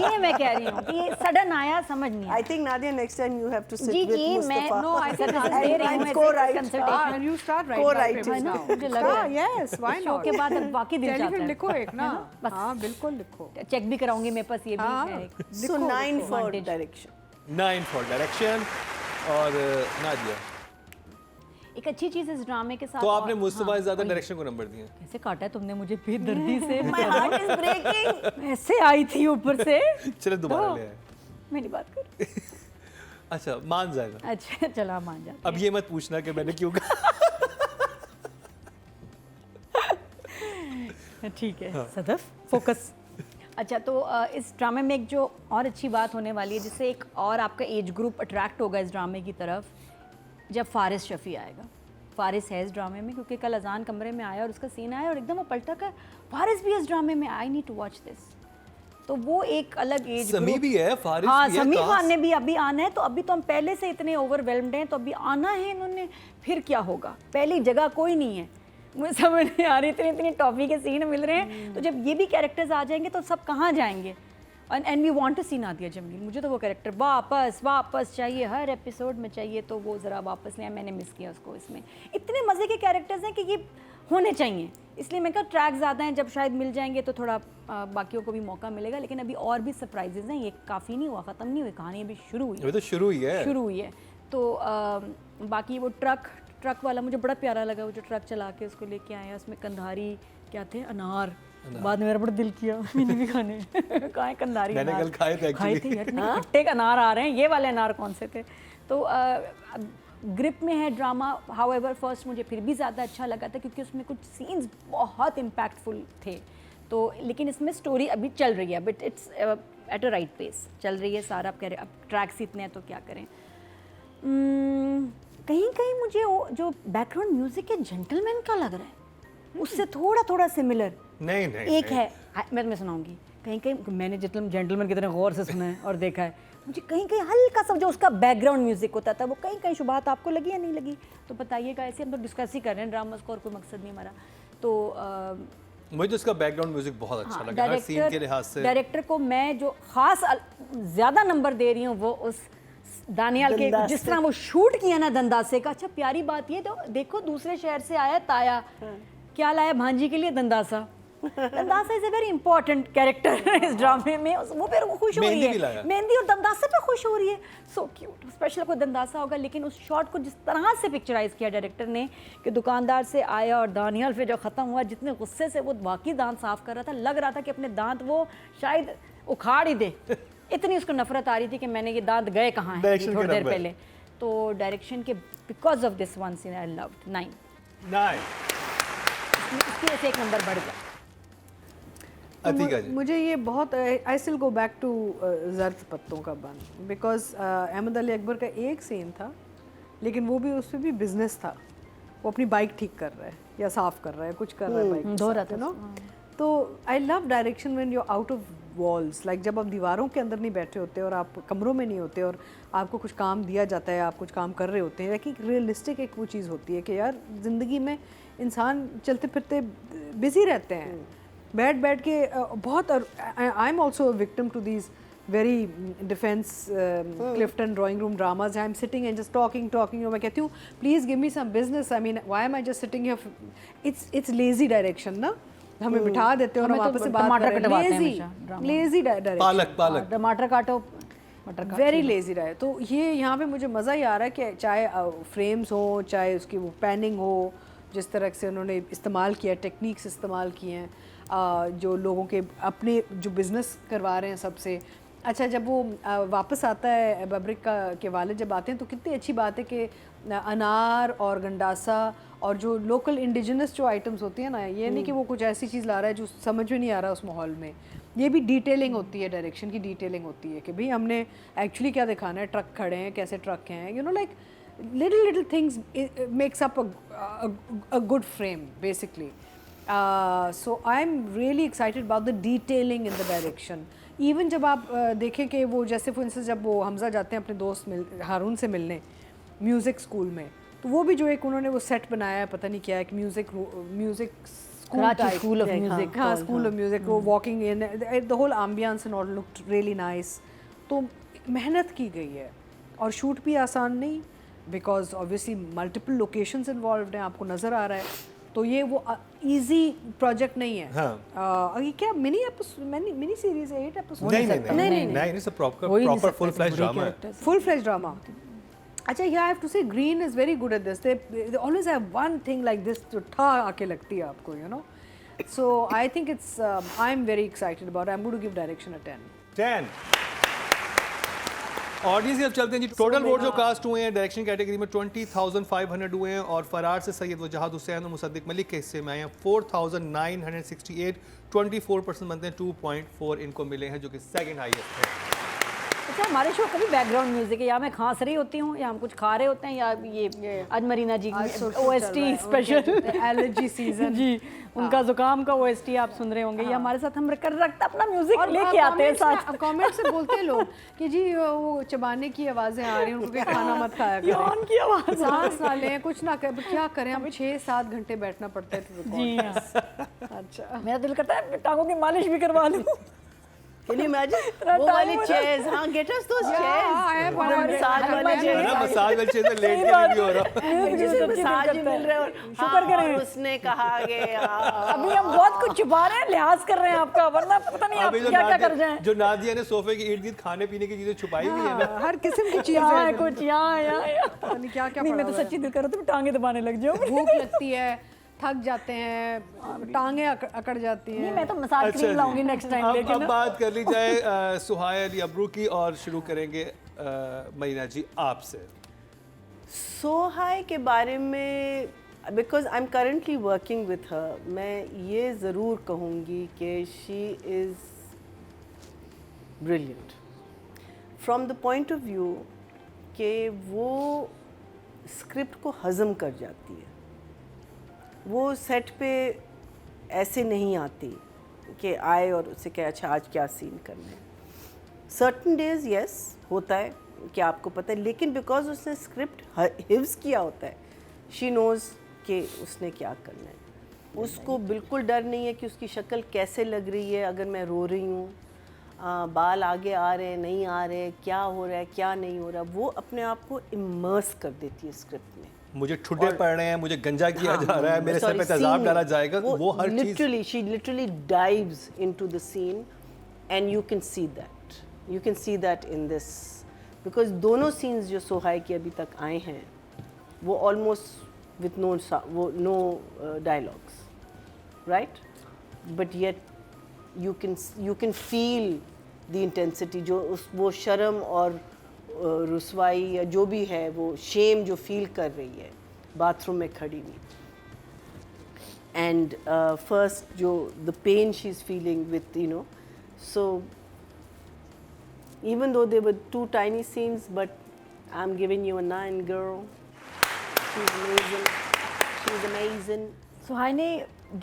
ये मैं कह रही हूँ कि ये सडन आया, समझ नहीं आई आया. Think Nadia next time you have to sit जी विद जी, मैं Mustafa. No I said And दे रही हूँ co-write. Consultation. And you start writing Co-write papers it. now. मुझे लग रहा है. Yes, why show not? के बाद अब बाकी दिल टेलीफिल्म जाता है. लिखो एक ना. बस. हाँ बिल्कुल लिखो. चेक भी कराऊंगी मेरे पास, ये भी हाँ. है एक. So 9 for Advantage. direction. 9 for direction. और नादिया, एक अच्छी चीज इस ड्रामे के साथ. तो आपने और- मुस्तफा हाँ, ज्यादा वही. डायरेक्शन को नंबर दिए. कैसे काटा है तुमने मुझे बेदर्दी से. My heart is breaking. ऐसे आई थी ऊपर से. चलो दोबारा तो ले आए. मेरी बात कर. अच्छा, मान जाएगा. अच्छा चला, मान जा. अब ये मत पूछना कि मैंने क्यों कहा. ठीक है सदफ, फोकस. अच्छा, तो इस ड्रामे में एक जो और अच्छी बात होने वाली है, जिससे एक और आपका एज ग्रुप अट्रैक्ट होगा इस ड्रामे की तरफ, जब फारिस शफ़ी आएगा. फारिस है इस ड्रामे में, क्योंकि कल अजान कमरे में आया और उसका सीन आया और एकदम वो पलटा कर फारिस भी इस ड्रामे में. I need to watch this. तो वो एक अलग एज समी भी है, फारिस हाँ, भी है, समी काश. खान ने भी अभी आना है. तो अभी तो हम पहले से इतने ओवरवेल्म्ड हैं, तो अभी आना है इन्होंने. फिर क्या होगा, पहली जगह कोई नहीं है. मुझे समझ नहीं आ रही, इतनी टॉफी के सीन मिल रहे हैं. तो जब ये भी कैरेक्टर्स आ जाएंगे तो सब कहाँ जाएंगे. एंड वी वांट टू सी नादिया जमील. मुझे तो वो कैरेक्टर वापस चाहिए, हर एपिसोड में चाहिए. तो वो ज़रा वापस नहीं आया, मैंने मिस किया उसको. इसमें इतने मज़े के कैरेक्टर्स हैं कि ये होने चाहिए. इसलिए मैं कहा ट्रैक ज़्यादा हैं, जब शायद मिल जाएंगे तो थोड़ा बाकियों को भी मौका मिलेगा. लेकिन अभी और भी सरप्राइजेज हैं. ये काफ़ी नहीं हुआ, ख़त्म नहीं हुई कहानी, अभी शुरू हुई अभी तो शुरू ही है. शुरू हुई है. तो बाकी वो ट्रक वाला मुझे बड़ा प्यारा लगा. वो जो ट्रक चला के उसको लेके आया, उसमें कंधारी क्या थे, अनार. बाद में मेरा बड़ा दिल किया मैंने भी खाने. कहाँ है कंधारी मैंने अनार? कल खाए थे खाए actually. थे यार, नहीं, खट्टे का अनार आ रहे हैं. ये वाले अनार कौन से थे. तो ग्रिप में है ड्रामा. हाउएवर फर्स्ट मुझे फिर भी ज़्यादा अच्छा लगा था, क्योंकि उसमें कुछ सीन्स बहुत इम्पैक्टफुल थे. तो लेकिन इसमें स्टोरी अभी चल रही है, but it's at a right pace चल रही है. सारा आप कह रहे अब ट्रैक्स इतने हैं तो क्या करें. कहीं कहीं मुझे वो जो बैकग्राउंड म्यूजिक है जेंटलमैन का लग रहा है, उससे थोड़ा सिमिलर नहीं एक है. मैं सुनाऊंगी. कहीं कहीं मैंने जेंटलमैन कितने गौर से सुना है और देखा है, मुझे कहीं कहीं हल्का सा जो उसका बैकग्राउंड म्यूजिक होता था, वो कहीं कहीं शुभात आपको लगी या नहीं लगी तो बताइएगा. ऐसे हम तो डिस्कस ही कर रहे हैं ड्रामास को, और कोई मकसद नहीं हमारा. तो मुझे तो इसका बैकग्राउंड म्यूजिक बहुत अच्छा लगा, हर सीन के लिहाज से. डायरेक्टर को मैं जो खास ज़्यादा नंबर दे रही हूँ वो उस दानियाल के, जिस तरह वो शूट किया ना दंदासे का. अच्छा, प्यारी बात ये तो देखो, दूसरे शहर से आया ताया, क्या लाया भांजी के लिए, Dandasa. Dandasa is a very important character इस ड्रामे में. वो फिर खुश हो रही है, मेहंदी और दंदासा पे खुश हो रही है. So cute. स्पेशल कोई दंदासा होगा. लेकिन उस शॉट को जिस तरह से पिक्चराइज किया डायरेक्टर ने, कि दुकानदार से आया और दानियाल फिर जो ख़त्म हुआ, जितने गुस्से से वो वाकई दांत साफ कर रहा था, लग रहा था कि अपने दांत वो शायद उखाड़ ही दे. इतनी उसको नफरत आ रही थी कि मैंने ये दांत गए कहाँ हैं थोड़ी देर पहले. तो डायरेक्शन के because of this one scene I loved. 9 इसकी वजह से एक नंबर बढ़ गया. अतीका जी, मुझे ये बहुत I still go back to जर्द पत्तों का बन, बिकॉज अहमद अली अकबर का एक सीन था, लेकिन वो भी उसमें भी बिजनेस था. वो अपनी बाइक ठीक कर रहा है या साफ कर रहा है, कुछ कर रहा है बाइक धो रहा था. नो. तो I love direction when you out of walls. Like जब आप दीवारों के अंदर नहीं बैठे होते और आप कमरों में नहीं होते और आपको कुछ काम दिया जाता है, आप कुछ काम कर रहे होते हैं, like एक रियलिस्टिक एक वो चीज़ होती है कि यार ज़िंदगी में इंसान चलते फिरते बिजी रहते हैं, बैठ बैठ के बहुत. I am also victim to these very defense Clifton drawing room dramas. I'm sitting and just talking. मैं कहती हूँ please give me some business. I mean why am I just sitting here? It's lazy direction ना. हमें बिठा देते हैं और वापस से बात करें. Lazy direction. पालक टमाटर काटो, मटर काटो. वेरी लेजी रहा है. तो ये यहाँ पे मुझे मज़ा ही आ रहा है कि चाहे फ्रेम्स हो, चाहे उसकी वो पैनिंग हो, जिस तरह से उन्होंने इस्तेमाल किया, टेक्निक्स इस्तेमाल किए हैं, जो लोगों के अपने जो बिज़नेस करवा रहे हैं सबसे. अच्छा, जब वो वापस आता है बब्रिक के वालिद जब आते हैं तो कितनी अच्छी बात है कि अनार और गंडासा और जो लोकल इंडिजिनस जो आइटम्स होती हैं ना, ये नहीं कि वो कुछ ऐसी चीज़ ला रहा है जो समझ में नहीं आ रहा उस माहौल में. ये भी डिटेलिंग होती है, डायरेक्शन की डिटेलिंग होती है कि भाई हमने एक्चुअली क्या दिखाना है. ट्रक खड़े हैं, कैसे ट्रक हैं, you know, like little things makes up a good frame basically. So I am really excited about the detailing in the direction. Even जब आप देखें कि वो जैसे फॉर इंस्टेंस जब वो हमज़ा जाते हैं अपने दोस्त हारून से मिलने म्यूज़िक स्कूल में, तो वो भी जो एक उन्होंने वो सेट बनाया है, पता नहीं क्या है, कि म्यूज़िक स्कूल ऑफ म्यूजिक. हाँ, स्कूल ऑफ म्यूज़िक. वो walking in the whole ambience and all looked really nice. तो मेहनत की गई है और शूट भी आसान नहीं, because obviously multiple locations involved हैं, आपको नज़र आ रहा है. तो ये वो इजी प्रोजेक्ट नहीं है. हाँ. ये क्या मिनी सीरीज है, 8 एपिसोड? नहीं, it's a proper full fledged drama है. Full fledged drama. अच्छा, yeah, I have to say Green is very good at this. They always have one thing like this जो ठा आके लगती है आपको, you know. So I think it's I'm very excited about it. I'm going to give direction a 10. 10. Audience अब चलते हैं जी. टोटल वोट जो कास्ट हुए हैं डायरेक्शन कैटेगरी में 20,500 हुए हैं और फरार से सैयद वजाहत हुसैन और मुसद्दिक मलिक के हिस्से में आए हैं 4,968. 24% बनते हैं 2.4 इनको मिले हैं, जो कि सेकंड हाईएस्ट है. अच्छा, हमारे शो का भी बैकग्राउंड म्यूजिक है, या मैं खांस रही होती हूँ या हम कुछ खा रहे होते हैं, या ये आज मरीना जी OST स्पेशल एलर्जी सीजन जी, उनका जुकाम का OST आप सुन रहे होंगे. या हमारे साथ हम रखता अपना म्यूजिक लेके आते हैं साथ. कमेंट से बोलते हैं लोग कि जी वो चबाने की आवाज़ें आ रही हैं, उनको खाना मत खाया करें, यान की आवाज़, सांस ना लें, कुछ ना करें. क्या करें, हम 6-7 घंटे बैठना पड़ता है. जी हाँ. अच्छा, मेरा दिल करता है टांगों की मालिश भी करवा लूँ. Can you imagine? वो वाली chairs, हाँ, get us those chairs. Massage वाले chairs. मसाज वाले चेयर में लेट के भी हो रहा. जिसे मसाज ही मिल रहे हैं. शुक्र करें. और उसने कहा कि अभी हम बहुत कुछ छुपा रहे हैं, लिहाज कर रहे हैं आपका, वरना पता नहीं आप क्या कर जाएं. जो नादिया ने सोफे के इर्द गिर्द खाने पीने की चीजें छुपाई हुई है ना, हर किस्म की चीज़ यहाँ है. है कुछ, यहाँ क्या क्या नहीं, मैं तो सच्ची दिल कर रहा हूँ टांगे दबाने लग जाऊँ. भूख लगती है, थक जाते हैं, टांगे अकड़ जाती हैं. नहीं, मैं तो मसाज क्रीम लाऊंगी नेक्स्ट टाइम. अब लेकिन बात कर ली जाए सुहाय अली अब्रू की और शुरू करेंगे मरीना जी आपसे. सोहाय के बारे में, because I am currently working with her, मैं ये ज़रूर कहूँगी कि she is brilliant from the point of view कि वो स्क्रिप्ट को हज़म कर जाती है. वो सेट पे ऐसे नहीं आती कि आए और उससे कहे अच्छा आज क्या सीन करना है. सर्टन डेज यस होता है कि आपको पता है, लेकिन बिकॉज उसने स्क्रिप्ट हिफ्ज़ किया होता है, शी नोज़ कि उसने क्या करना है. उसको बिल्कुल डर नहीं है कि उसकी शक्ल कैसे लग रही है, अगर मैं रो रही हूँ, बाल आगे आ रहे हैं नहीं आ रहे, क्या हो रहा है क्या नहीं हो रहा. वो अपने आप को इमर्स कर देती है स्क्रिप्ट में. मुझे ठुड्डे पड़ रहे हैं, मुझे गंजा किया जा रहा है, मेरे सर पे तेजाब डाला जाएगा, वो हर चीज literally she literally dives into the scene and you can see that in this, because दोनों सीन्स जो सोहाय के अभी तक आए हैं वो almost with no dialogues, right, but yet you can feel the intensity, जो वो शर्म और रुसवाई या जो भी है, वो शेम जो फील कर रही है बाथरूम में खड़ी हुई. एंड फर्स्ट जो the pain she is feeling with, you know, so even though they were 2 tiny scenes, but I'm giving you a 9, girl. She's amazing. She's amazing. सुहाय ने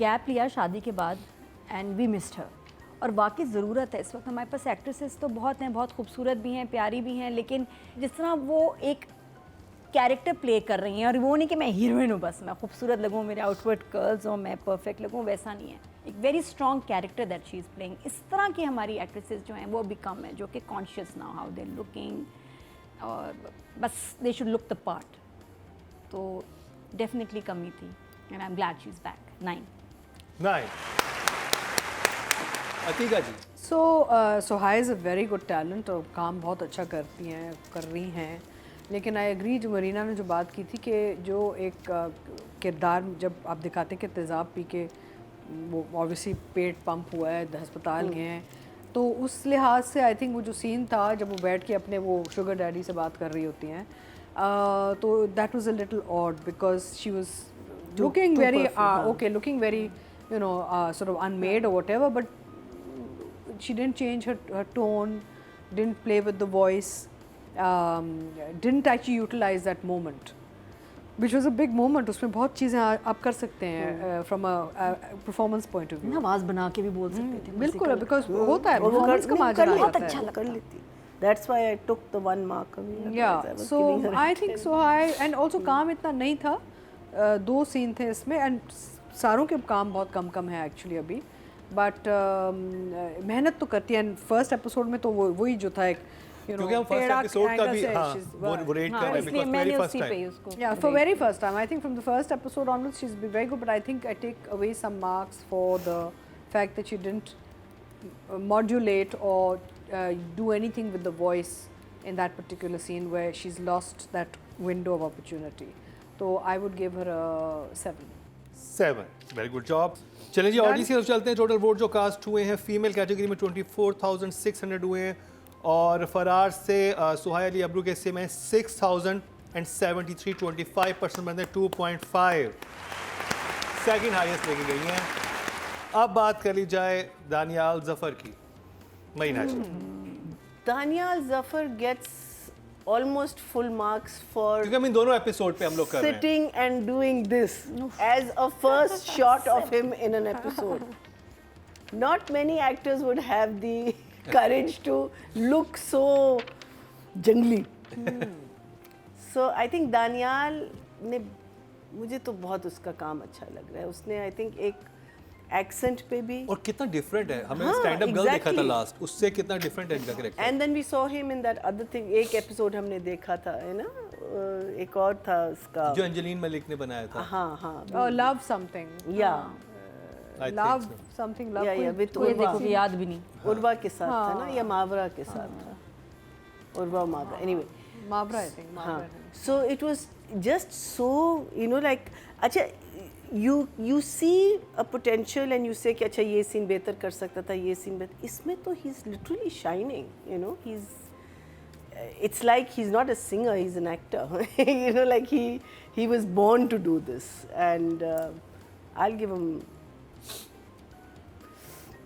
गैप लिया शादी के बाद, एंड वी मिस्ड हर. और वाकई ज़रूरत है इस वक्त हमारे पास एक्ट्रेसेस तो बहुत हैं, बहुत खूबसूरत भी हैं, प्यारी भी हैं, लेकिन जिस तरह वो एक कैरेक्टर प्ले कर रही हैं, और वो नहीं कि मैं हीरोइन हूँ बस मैं खूबसूरत लगूँ, मेरे आउटवर्ड कर्ल्स हो, मैं परफेक्ट लगूँ, वैसा नहीं है। एक very strong character that she is playing. इस तरह की हमारी एक्ट्रेसेस जो हैं वो भी कम है, जो कि कॉन्शियस ना हाउ दे लुकिंग, और बस they should look the part. तो डेफिनेटली कमी थी, and I am glad she is back. 9 Atiqa ji. Sohai is a very good talent और काम बहुत अच्छा करती हैं, कर रही हैं, लेकिन आई एग्री जो मरीना ने जो बात की थी कि जो एक किरदार जब आप दिखाते हैं कि तेज़ाब पी के वो ऑब्वियसली पेट पंप हुआ है, अस्पताल गए हैं, तो उस लिहाज से आई थिंक वो जो सीन था जब वो बैठ के अपने वो शुगर डैडी से बात कर रही होती हैं, तो that was a little odd because she was looking very okay, looking very you know sort of unmade or whatever, but she didn't change her tone, didn't play with the voice, didn't actually utilize that moment, which was a big moment. उसमें बहुत चीज़ें आप कर सकते हैं from a performance point of view. आवाज़ बना के भी बोल सकते थे बिल्कुल, because होता है और वो performance का माजरा कर आता लेती, है। अच्छा कर लेती। That's why I took the 1 mark away. Yeah, Otherwise I was so giving her a I think 10. Sohai and also काम इतना नहीं था, 2 सीन थे इसमें, and सारों के काम बहुत कम है एक्चुअली अभी, बट मेहनत तो करती है। फर्स्ट एपिसोड में तो वही जो था एक क्योंकि हम फर्स्ट एपिसोड का भी वो रेट कर रहे हैं because very first time. Yeah, for very first time. I think from the first episode onwards, she's been very good. But I think I take away some marks for the fact that she didn't modulate or do anything with the voice in that particular scene where she's lost that window of opportunity. So I would give her a 7. 7 very good job. चलिए जी ऑडियंस की तरफ चलते हैं। टोटल वोट जो कास्ट हुए हैं फीमेल कैटेगरी में 24,600 हुए हैं, और फरार से सुहाय अली अब्रू के हिस्से में 6,073 25% बनते हैं 2.5 सेकंड हाईएस्ट लेके गई हैं। अब बात कर ली जाए दानियाल जफर की। महीना जी Daniel Zafar gets almost full marks for क्योंकि हम इन दोनों एपिसोड पे हम लोग कर रहे हैं। sitting and doing this as a first shot of him in an episode. Not many actors would have the courage to look so jungly. So I think Daniel ने मुझे तो बहुत उसका काम अच्छा लग रहा है। उसने I think एक एक्सेंट पे भी, और कितना डिफरेंट है, हमें हाँ, स्टैंड अप गर्ल देखा था exactly. लास्ट, उससे कितना डिफरेंट है इनका character. And then we saw him in that other thing. एक एपिसोड हमने देखा था, है ना, एक और था उसका जो अंजलीन मलिक ने बनाया था। हाँ हाँ Love something. या I think Love so. something. Love. या विद कोई देखो कि याद भी नहीं। उर्वा के साथ था ना, या मावरा के साथ था, Urwa Mawra, anyway. Mavra, I think. हाँ, Mavra. so it was just so, you know, like अच्छा you see a potential and you say कि अच्छा ये सीन बेहतर कर सकता था, ये सीन बेहतर, इसमें तो he's literally shining, you know, it's like he's not a singer, he's an actor. You know, like he was born to do this, and I'll give him.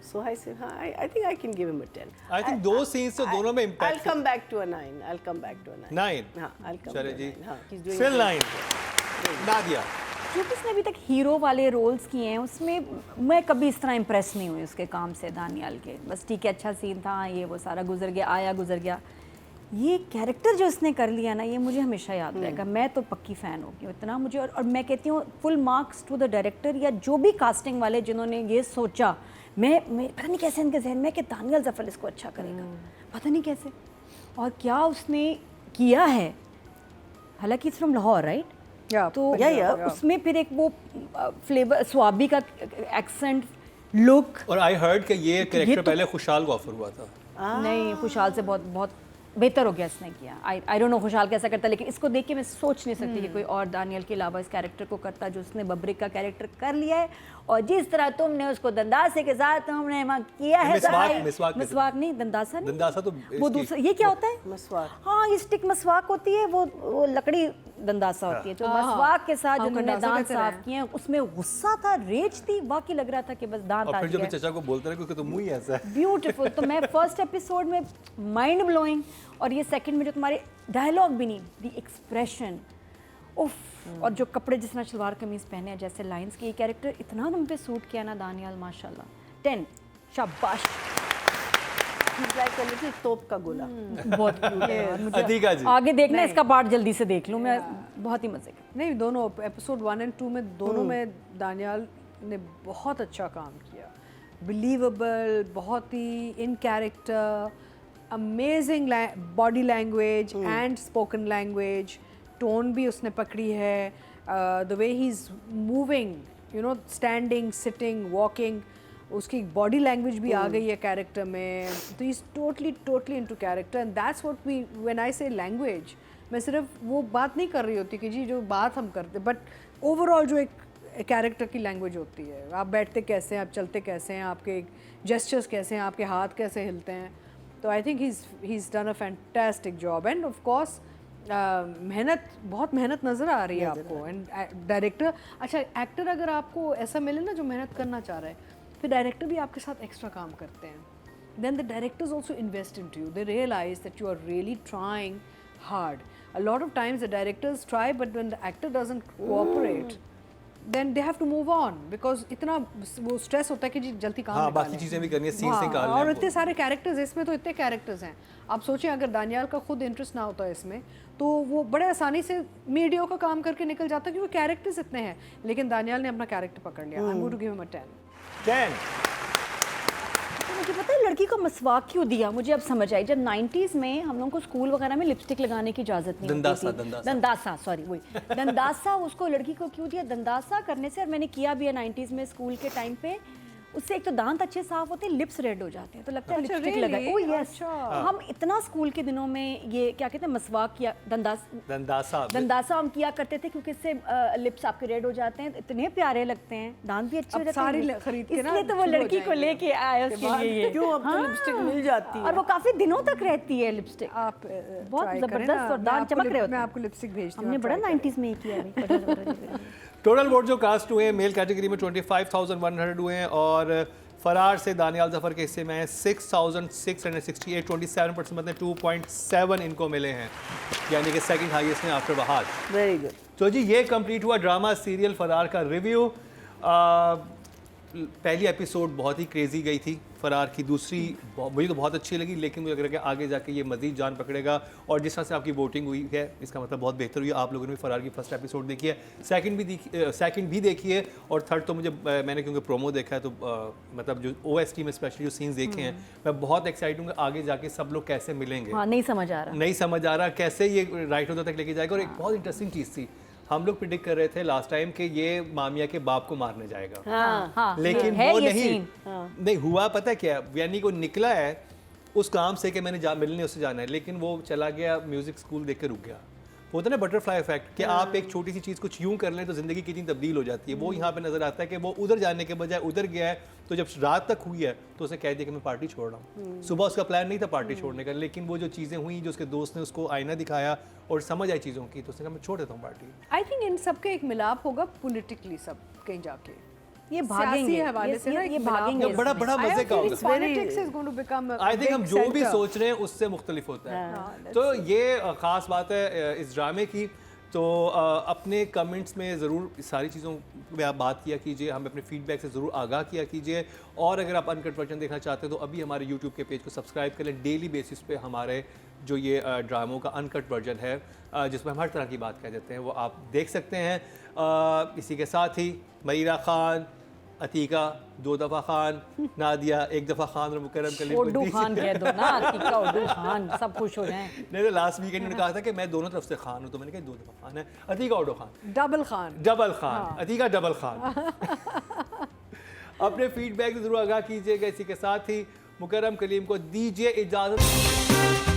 So I said, I think I can give him a 10. I think दो scenes तो दोनों में impact I'll come back to a 9. I'll come back to a 9. 9 हाँ, I'll come चले to a जी 9. हाँ, he's doing फिर great. 9 नादिया। जो कि उसने अभी तक हीरो वाले रोल्स किए हैं उसमें मैं कभी इस तरह इम्प्रेस नहीं हुई उसके काम से दानियाल के। बस ठीक है, अच्छा सीन था, ये वो सारा गुजर गया, आया गुजर गया। ये कैरेक्टर जो इसने कर लिया ना, ये मुझे हमेशा याद रहेगा। मैं तो पक्की फ़ैन हो गई इतना मुझे, और मैं कहती हूँ full marks to the director या जो भी कास्टिंग वाले जिन्होंने ये सोचा। मैं पता नहीं कैसे इनके जहन में कि दानियाल जफर इसको अच्छा करेगा, पता नहीं कैसे, और क्या उसने किया है। हालांकि it's from Lahore, right? Yeah. तो Yeah. उसमें फिर एक वो फ्लेवर स्वाबी का एक्सेंट लुक। और आई हर्ड कि ये कैरेक्टर तो- पहले खुशहाल को ऑफर हुआ था। नहीं, खुशहाल से बहुत बहुत बेहतर हो गया इसने किया। आई डोंट नो खुशहाल कैसा करता, लेकिन इसको देख के मैं सोच नहीं सकती कि कोई और दानियल के अलावा इस कैरेक्टर को करता जो उसने बब्रिक का कैरेक्टर कर लिया है। और जिस तरह तुमने उसको दंदासे के साथ तुमने किया है, मिसवाक नहीं, दंदासा नहीं, दंदासा तो वो दूसरा, ये क्या होता है? मसवाक। हाँ, ये स्टिक मसवाक होती है, वो लकड़ी दंदासा होती है। तो मसवाक के साथ जो उन्होंने दांत साफ किए हैं उसमें गुस्सा था, रेज थी, बाकी लग रहा था कि बस दांत और आ फिर जो गया। चचा को बोलते रहे क्योंकि तो मुंह ही ऐसा है। ब्यूटीफुल। तो मैं फर्स्ट एपिसोड में माइंड ब्लोइंग, और ये सेकंड में जो तुम्हारे डायलॉग भी नहीं, द एक्सप्रेशन, उफ, और जो कपड़े जिस तरह शलवार कमीज पहने हैं जैसे लाइंस के, ये कैरेक्टर इतना तुम पे सूट किया ना दानियाल, माशाल्लाह। 10 शाबाश। He's like a little तोप का गोला. बहुत क्यूट है यार, मुझे अतिका जी। आगे देखना इसका पार्ट जल्दी से देख लूँ मैं, बहुत ही मजे का। नहीं, दोनों एपिसोड 1 और 2 में दोनों में दानियाल ने बहुत अच्छा काम किया, बिलीवेबल, बहुत ही in character, amazing body language and spoken language, tone भी उसने पकड़ी है, the way he is moving, you know, standing, sitting, walking, उसकी बॉडी लैंग्वेज भी आ गई है कैरेक्टर में, तो he is totally into character and that's what we, when I say language, मैं सिर्फ वो बात नहीं कर रही होती कि जी जो बात हम करते, बट ओवरऑल जो एक कैरेक्टर की लैंग्वेज होती है, आप बैठते कैसे हैं, आप चलते कैसे हैं, आपके जेस्चर्स कैसे हैं, आपके हाथ कैसे हिलते हैं, तो I think he is done a fantastic job end of course बहुत मेहनत नज़र आ रही है आपको, एंड डायरेक्टर, अच्छा एक्टर अगर आपको ऐसा मिले ना जो मेहनत करना चाह रहा है, फिर डायरेक्टर भी आपके साथ एक्स्ट्रा काम करते हैं, then the directors also invest into you. They realize that you are really trying hard. A lot of times the directors try, but when the actor doesn't cooperate, then they have to move on because इतना वो stress होता है कि जी जल्दी काम हाँ, निकालें। बाकी चीजें भी करनी है, scenes हाँ, निकालने हैं और आपको। इतने सारे कैरेक्टर्स, इसमें तो इतने कैरेक्टर्स हैं, आप सोचें अगर दानियाल का खुद इंटरेस्ट ना होता इसमें तो वो बड़े आसानी से मीडिया का काम करके निकल जाता क्योंकि कैरेक्टर्स इतने हैं, लेकिन दानियाल ने अपना कैरेक्टर पकड़ लिया। I am going to give him a 10। मुझे पता है लड़की को मसवाक क्यों दिया, मुझे अब समझ आई। जब 90s में हम लोगों को स्कूल वगैरह में लिपस्टिक लगाने की इजाजत नहीं दंदासा, होती थी, दंदासा सॉरी वही दंदासा, उसको लड़की को क्यों दिया? दंदासा करने से, और मैंने किया भी है 90s में स्कूल के टाइम पे, उससे एक तो दांत अच्छे साफ होते हैं, लिप्स रेड हो जाते हैं, तो लगता है अच्छा, लिपस्टिक really? लगा। ओह यस, अच्छा। हम इतना स्कूल के दिनों में ये क्या कहते हैं मसवाक किया, दंदासा हम किया करते थे क्योंकि इससे लिप्स आपके रेड हो जाते हैं, इतने प्यारे लगते हैं, दांत भी अच्छे हो अब जाते हैं, सारी खरीद के ना इसलिए तो वो शुरू हो लड़की को जाएंगे। लेके आया उसके लिए ये। क्यों, अब तो लिपस्टिक मिल जाती है और वो काफी दिनों तक रहती है लिपस्टिक, आप बहुत try करें जबरदस्त ना, और दांत चमक रहे होते मैं हैं। आपको लिपस्टिक भेजती हूँ, हमने आप बड़ा try करें। 90s में ही किया भाई। टोटल वोट जो कास्ट हुए हैं मेल कैटेगरी में 25,100 हुए हैं, और फरार से दानियाल जफर के हिस्से में 6,668, 27% मतलब 2.7 इनको मिले हैं, यानी कि सेकंड हाईएस्ट हैं आफ्टर बहार। Very good. तो जी ये कंप्लीट हुआ ड्रामा सीरियल फरार का रिव्यू। पहली एपिसोड बहुत ही क्रेजी गई थी फरार की, दूसरी मुझे तो बहुत अच्छी लगी, लेकिन मुझे लग रहा है कि आगे जाके ये मज़ीद जान पकड़ेगा, और जिस तरह से आपकी वोटिंग हुई है इसका मतलब बहुत बेहतर हुई है। आप लोगों ने भी फरार की फर्स्ट एपिसोड देखी है, सेकंड भी देखी है, और थर्ड तो मुझे मैंने क्योंकि प्रोमो देखा है तो मतलब जो OST में स्पेशली जो सीन्स देखे हैं, मैं बहुत एक्साइटेड हूँ आगे जाके सब लोग कैसे मिलेंगे। हाँ, नहीं समझ आ रहा। नहीं समझ आ रहा कैसे ये राइट होता तक लेके जाएगा। और एक बहुत इंटरेस्टिंग चीज़ थी, हम लोग प्रिडिक्ट कर रहे थे लास्ट टाइम कि ये मामिया के बाप को मारने जाएगा, हाँ, लेकिन है वो ये नहीं सीन। नहीं हुआ। पता है क्या, यानी को निकला है उस काम से कि मैंने मिलने उससे जाना है, लेकिन वो चला गया म्यूजिक स्कूल देख के रुक गया। वो होता है ना बटरफ्लाई इफेक्ट, कि आप एक छोटी सी चीज़ कुछ यूं कर लें तो ज़िंदगी कितनी तब्दील हो जाती है। वो यहाँ पे नज़र आता है कि वो उधर जाने के बजाय उधर गया है, तो जब रात तक हुई है तो उसे कह दिया कि मैं पार्टी छोड़ रहा हूँ। सुबह उसका प्लान नहीं था पार्टी छोड़ने का, लेकिन वो जो चीज़ें हुई, जो उसके दोस्त ने उसको आईना दिखाया और समझ आई चीज़ों की, तो उसने कहा मैं छोड़ देता हूँ पार्टी। आई थिंक इन सब का एक मिलाप होगा पॉलिटिकली, सब कहीं जाके ये सियासी भागेंगे, हवाले से ना ये एक मिलाप भागेंगे होगा। बड़ा बड़ा मजे का होगा। Politics is going to become I think हम जो भी सोच रहे हैं उससे मुख्तलिफ होता है। तो ये ख़ास बात है इस ड्रामे की। तो अपने कमेंट्स में ज़रूर सारी चीज़ों में आप बात किया कीजिए, हमें अपने फीडबैक से ज़रूर आगाह किया कीजिए, और अगर आप अनकट वर्जन देखना चाहते हैं तो अभी हमारे यूट्यूब के पेज को सब्सक्राइब कर लें। डेली बेसिस पे हमारे जो ये ड्रामों का अनकट वर्जन है जिसमें हम हर तरह की बात कह देते हैं, वो आप देख सकते हैं। इसी के साथ ही मरीरा खान, अतीका 2 दफ़ा खान, नादिया 1 दफ़ा खान और मुकरम कलीम उर्दू खान कह दो ना, अतीका उर्दू खान, सब खुश हो जाएं। नहीं तो लास्ट वीकेंड उन्होंने कहा था कि मैं दोनों तरफ से खान हूँ, तो मैंने कहा 2 दफ़ा खान है। Atika Urdu Khan, double Khan, double Khan, Atika double Khan. अपने फीडबैक से ज़रूर आगाह कीजिएगा। इसी के साथ ही मुकरम कलीम को दीजिए इजाज़त।